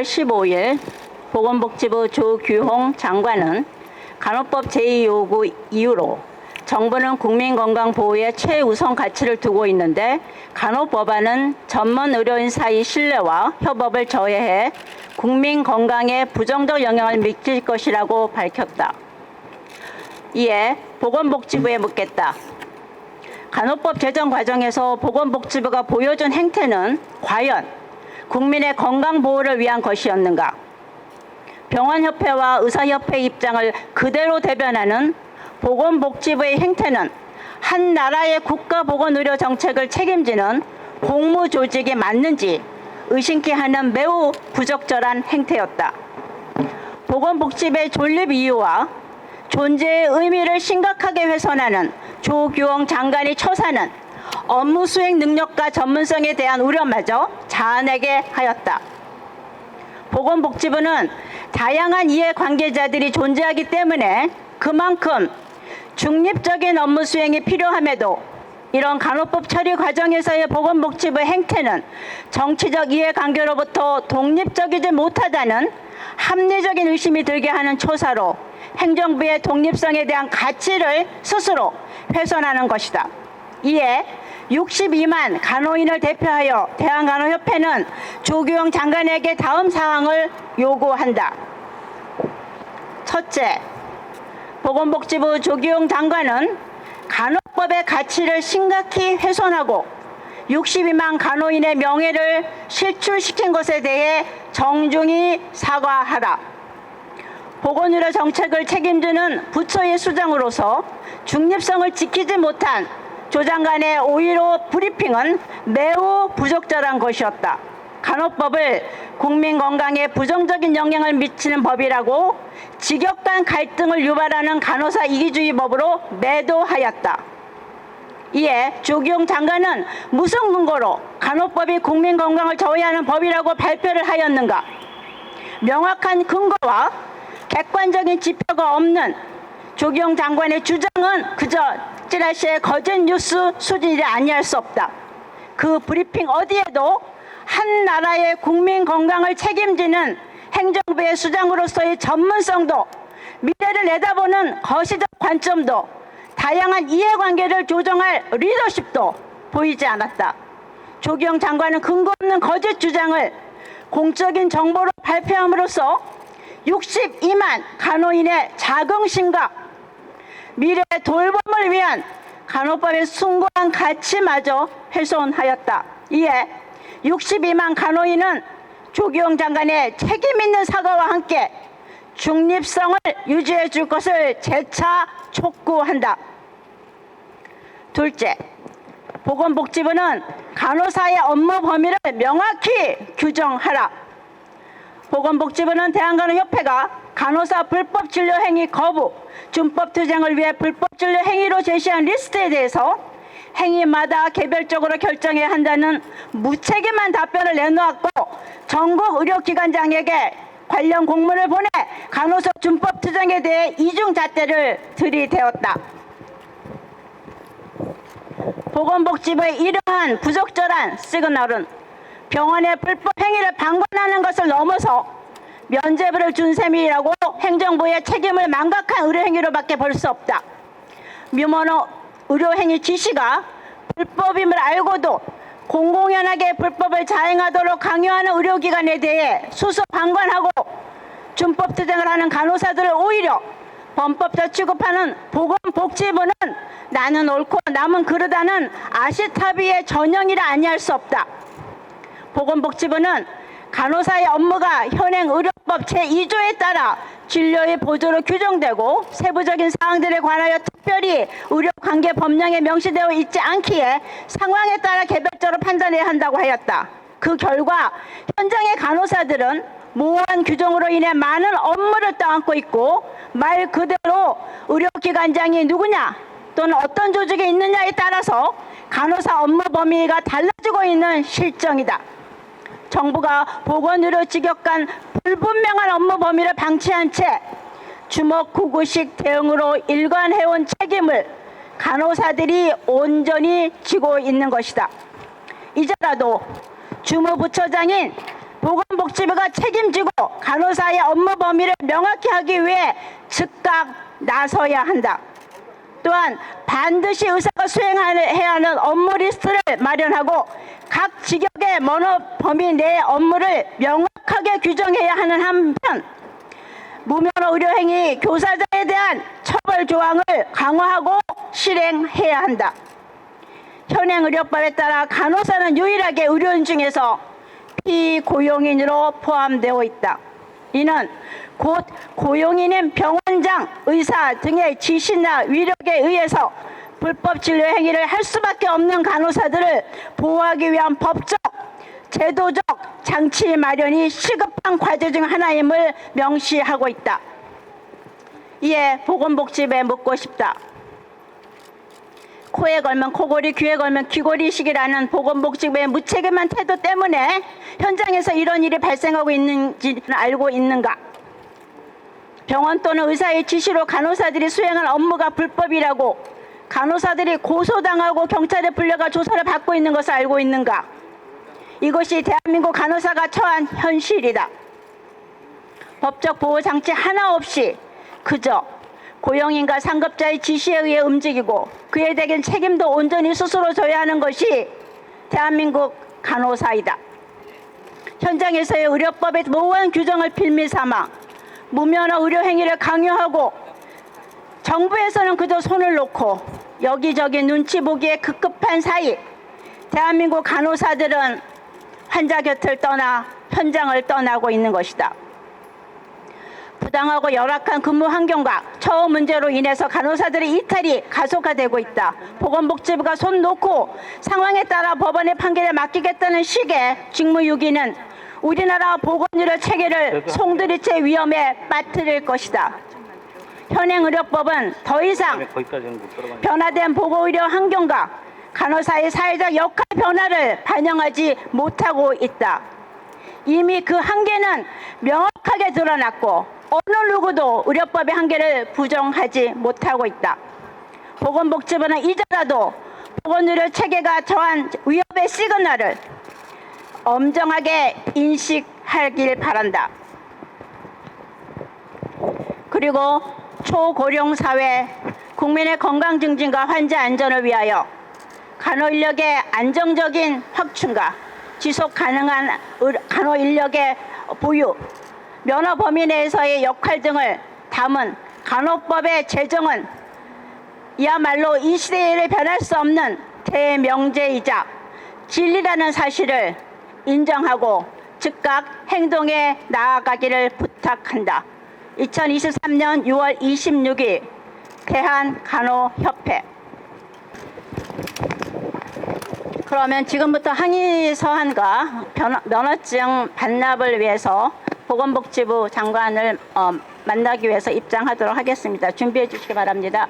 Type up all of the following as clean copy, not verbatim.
8월 15일 보건복지부 조규홍 장관은 간호법 제2요구 이유로 정부는 국민건강보호에 최우선 가치를 두고 있는데 간호법안은 전문 의료인 사이 신뢰와 협업을 저해해 국민건강에 부정적 영향을 미칠 것이라고 밝혔다. 이에 보건복지부에 묻겠다. 간호법 제정 과정에서 보건복지부가 보여준 행태는 과연 국민의 건강보호를 위한 것이었는가? 병원협회와 의사협회의 입장을 그대로 대변하는 보건복지부의 행태는 한 나라의 국가보건의료 정책을 책임지는 공무조직이 맞는지 의심케 하는 매우 부적절한 행태였다. 보건복지부의 존립 이유와 존재의 의미를 심각하게 훼손하는 조규홍 장관의 처사는 업무 수행 능력과 전문성에 대한 우려마저 자아내게 하였다. 보건복지부는 다양한 이해관계자들이 존재하기 때문에 그만큼 중립적인 업무 수행이 필요함에도 이런 간호법 처리 과정에서의 보건복지부의 행태는 정치적 이해관계로부터 독립적이지 못하다는 합리적인 의심이 들게 하는 초사로 행정부의 독립성에 대한 가치를 스스로 훼손하는 것이다. 이에 62만 간호인을 대표하여 대한간호협회는 조규홍 장관에게 다음 사항을 요구한다. 첫째, 보건복지부 조규홍 장관은 간호법의 가치를 심각히 훼손하고 62만 간호인의 명예를 실추시킨 것에 대해 정중히 사과하라. 보건의료 정책을 책임지는 부처의 수장으로서 중립성을 지키지 못한 조 장관의 5.15 브리핑은 매우 부적절한 것이었다. 간호법을 국민 건강에 부정적인 영향을 미치는 법이라고 직역 간 갈등을 유발하는 간호사 이기주의법으로 매도하였다. 이에 조규홍 장관은 무슨 근거로 간호법이 국민 건강을 저해하는 법이라고 발표를 하였는가? 명확한 근거와 객관적인 지표가 없는 조규홍 장관의 주장은 그저 찌라시의 거짓 뉴스 수준이 아니할 수 없다. 그 브리핑 어디에도 한 나라의 국민 건강을 책임지는 행정부의 수장으로서의 전문성도 미래를 내다보는 거시적 관점도 다양한 이해관계를 조정할 리더십도 보이지 않았다. 조규홍 장관은 근거 없는 거짓 주장을 공적인 정보로 발표함으로써 62만 간호인의 자긍심과 미래의 돌봄을 위한 간호법의 숭고한 가치마저 훼손하였다. 이에 62만 간호인은 조규홍 장관의 책임 있는 사과와 함께 중립성을 유지해 줄 것을 재차 촉구한다. 둘째, 보건복지부는 간호사의 업무 범위를 명확히 규정하라. 보건복지부는 대한간호협회가 간호사 불법 진료 행위 거부, 준법 투쟁을 위해 불법 진료 행위로 제시한 리스트에 대해서 행위마다 개별적으로 결정해야 한다는 무책임한 답변을 내놓았고 전국 의료기관장에게 관련 공문을 보내 간호사 준법 투쟁에 대해 이중잣대를 들이대었다. 보건복지부의 이러한 부적절한 시그널은 병원의 불법 행위를 방관하는 것을 넘어서 면죄부를 준 셈이라고 행정부의 책임을 망각한 의료행위로밖에 볼 수 없다. 미모노 의료행위 지시가 불법임을 알고도 공공연하게 불법을 자행하도록 강요하는 의료기관에 대해 수수방관하고 준법 투쟁을 하는 간호사들을 오히려 범법자 취급하는 보건복지부는 나는 옳고 남은 그르다는 아시타비의 전형이라 아니할 수 없다. 보건복지부는 간호사의 업무가 현행 의료법 제2조에 따라 진료의 보조로 규정되고 세부적인 사항들에 관하여 특별히 의료관계 법령에 명시되어 있지 않기에 상황에 따라 개별적으로 판단해야 한다고 하였다. 그 결과 현장의 간호사들은 모호한 규정으로 인해 많은 업무를 떠안고 있고 말 그대로 의료기관장이 누구냐 또는 어떤 조직에 있느냐에 따라서 간호사 업무 범위가 달라지고 있는 실정이다. 정부가 보건의료 직역 간 불분명한 업무 범위를 방치한 채 주먹구구식 대응으로 일관해온 책임을 간호사들이 온전히 지고 있는 것이다. 이제라도 주무부처장인 보건복지부가 책임지고 간호사의 업무 범위를 명확히 하기 위해 즉각 나서야 한다. 또한 반드시 의사가 수행해야 하는 업무 리스트를 마련하고 각 직역의 면허 범위 내 업무를 명확하게 규정해야 하는 한편, 무면허 의료행위 교사자에 대한 처벌 조항을 강화하고 실행해야 한다. 현행 의료법에 따라 간호사는 유일하게 의료인 중에서 피고용인으로 포함되어 있다. 이는 곧 고용인인 병원장, 의사 등의 지시나 위력에 의해서 불법 진료 행위를 할 수밖에 없는 간호사들을 보호하기 위한 법적, 제도적 장치 마련이 시급한 과제 중 하나임을 명시하고 있다. 이에 보건복지부에 묻고 싶다. 코에 걸면 코골이, 귀에 걸면 귀골이식이라는 보건복지부의 무책임한 태도 때문에 현장에서 이런 일이 발생하고 있는지는 알고 있는가? 병원 또는 의사의 지시로 간호사들이 수행한 업무가 불법이라고 간호사들이 고소당하고 경찰에 불려가 조사를 받고 있는 것을 알고 있는가? 이것이 대한민국 간호사가 처한 현실이다. 법적 보호장치 하나 없이 그저 고용인과 상급자의 지시에 의해 움직이고 그에 대한 책임도 온전히 스스로 져야 하는 것이 대한민국 간호사이다. 현장에서의 의료법의 모호한 규정을 빌미 삼아 무면허 의료 행위를 강요하고 정부에서는 그저 손을 놓고 여기저기 눈치 보기에 급급한 사이 대한민국 간호사들은 환자 곁을 떠나 현장을 떠나고 있는 것이다. 부당하고 열악한 근무 환경과 처우 문제로 인해서 간호사들의 이탈이 가속화되고 있다. 보건복지부가 손 놓고 상황에 따라 법원의 판결에 맡기겠다는 식의 직무유기는 우리나라 보건의료 체계를 송두리째 위험에 빠뜨릴 것이다. 현행 의료법은 더 이상 변화된 보건의료 환경과 간호사의 사회적 역할 변화를 반영하지 못하고 있다. 이미 그 한계는 명확하게 드러났고 어느 누구도 의료법의 한계를 부정하지 못하고 있다. 보건복지부는 이제라도 보건의료 체계가 처한 위협의 시그널을 엄정하게 인식하길 바란다. 그리고 초고령 사회, 국민의 건강 증진과 환자 안전을 위하여 간호 인력의 안정적인 확충과 지속 가능한 간호 인력의 보유, 면허 범위 내에서의 역할 등을 담은 간호법의 제정은 이야말로 이 시대에 변할 수 없는 대명제이자 진리라는 사실을 인정하고 즉각 행동에 나아가기를 부탁한다. 2023년 6월 26일 대한간호협회. 그러면 지금부터 항의 서한과 면허증 반납을 위해서 보건복지부 장관을 만나기 위해서 입장하도록 하겠습니다. 준비해 주시기 바랍니다.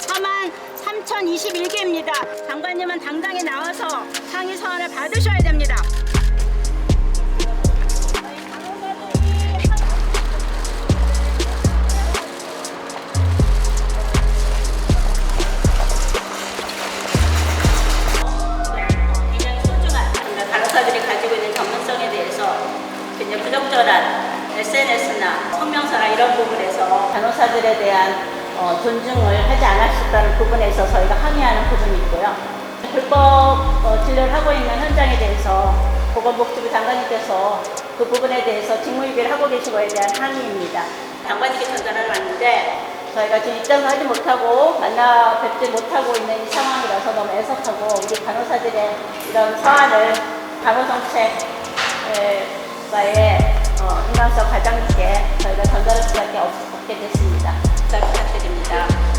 사만 3021개입니다. 장관님은 당당히 나와서 항의 서한을 받으셔야 됩니다. 간호사들이 가지고 있는 전문성에 대해서 굉장히 부적절한 SNS나 성명서나 이런 부분에서 간호사들에 대한 존중을 하지 않았었다는 부분에서 저희가 항의하는 부분이 있고요. 불법 진료를 하고 있는 현장에 대해서 보건복지부 장관님께서 그 부분에 대해서 직무유기를 하고 계신 거에 대한 항의입니다. 장관님께 전달을 왔는데 저희가 지금 입장을 하지 못하고 만나 뵙지 못하고 있는 이 상황이라서 너무 애석하고 우리 간호사들의 이런 사안을 간호정책과의 인간성 과장님께 저희가 전달할 수밖에 없게 됐습니다. 잘 부탁드립니다.